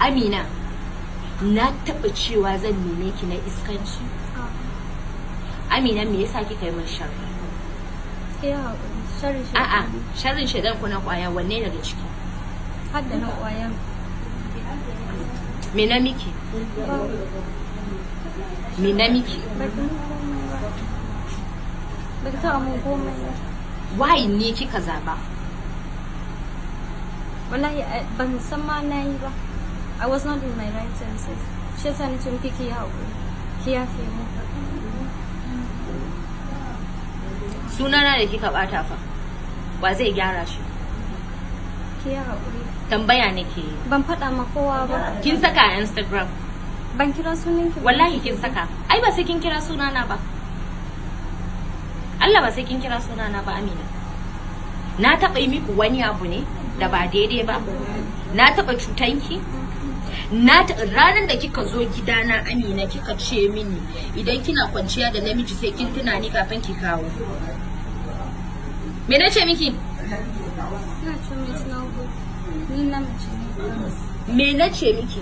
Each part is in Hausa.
Amina, na taɓa cewa zan neme ki na iskanci. Amina, me yasa kika yi min sharri? A'a, sharrin shedan ku na kwaya wanne daga ciki? Har da na kwayan. Me na miki? Me na miki? Ba ta taɓa mun komai ba. Why ne kika zaba? Wallahi ban san ma na yi ba. I was not in my right senses. Shi yasa ni ce miki ki haƙuri. Ki yafe mu. Sunana da kika bata fa. Wa zai gyara shi? Ki haƙuri. Tambaya nake yi. Ban faɗa ma kowa ba. Kin saka a Instagram? Ban kira sunan ki ba. Wallahi kin saka. Ai ba sai kin kira sunana ba. Allah ba sai kin kira sunana ba, Amina. Na taɓa yi miki wani abu ne da ba daidai ba. Na taɓa cutanki. Ranar da kika zo gidana, Amina, kika ce mini idan kina kwanciya da namiji sai kin tuna ni kafin ki kawo. Me na ce miki? Ina ce min suna good. Ni na mace ne. Me na ce miki?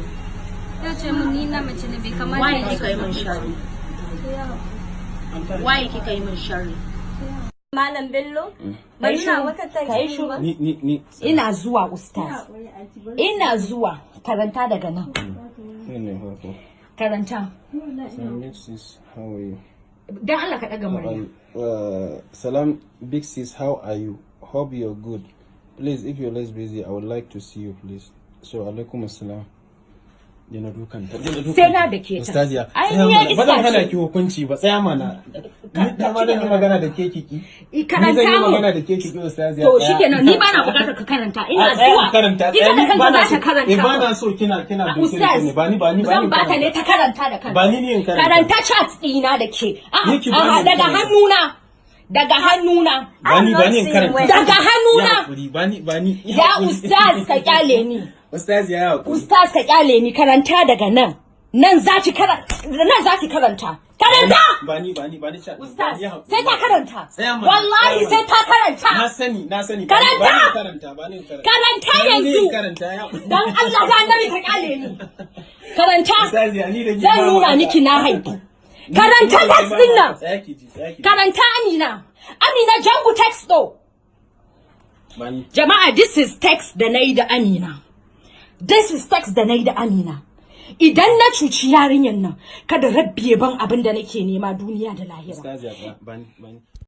Ina ce min ni na mace ne bai kamata Why kika yi min sharri? Why kika yi min sharri? Malam Bello, bari na wata taxi ba. Ni Ina zuwa ustaz. Ina zuwa. Karanta daga nan. Karanta. How are you? Dan Allah ka daga murya. Salam, big sis, how are you? Hope you're good. Please, if you're less busy, I would like to see you, please. So, alaikum assalam. Dina dukanta. Sai na da ke ta. Ustaziya. Ai ni Ba zan hana ki hukunci ba, tsaya mana. Ni ma zan yi magana da ke kiki. Karanta mu. Ni zan yi magana da ke kiki, Ustaziya. To shikenan, ni ba na bukatar ka karanta. Ina zuwa. Karanta. Ita da kanta za ta karanta. Ba na so kina Ustaz, ne. Ba ni. Zan bata ne ta karanta da kanta. Ba ni ne in karanta. Karanta chat ɗina da ke. Ni ki bani Daga hannuna. Daga hannuna. Bani in karanta. Daga hannuna. Bani. Ya ustaz ka kyale ni. Ustaz ya hakuri. Ustaz ka kyale ni, karanta daga nan. Nan za ki karanta. Karanta! Bani chat. Ustaz, sai ta karanta. Tsaya mana. Wallahi sai ta karanta. Na sani. Karanta! Bani karanta. Karanta yanzu. Karanta ya. Dan Allah da annabi ka kyale ni. Karanta. Ustaz ya ni da ki. Zan nuna miki na haifi. Karanta text din nan. Tsaki. Karanta Amina. Amina jangu text do. Bani. Jama'a, this is text da nayi da Amina. This is text da nayi da Amina. Idan na cuci yarinyan nan, kada rabbiye ban abin da nake nema duniya da lahira. Ustaz ya bani.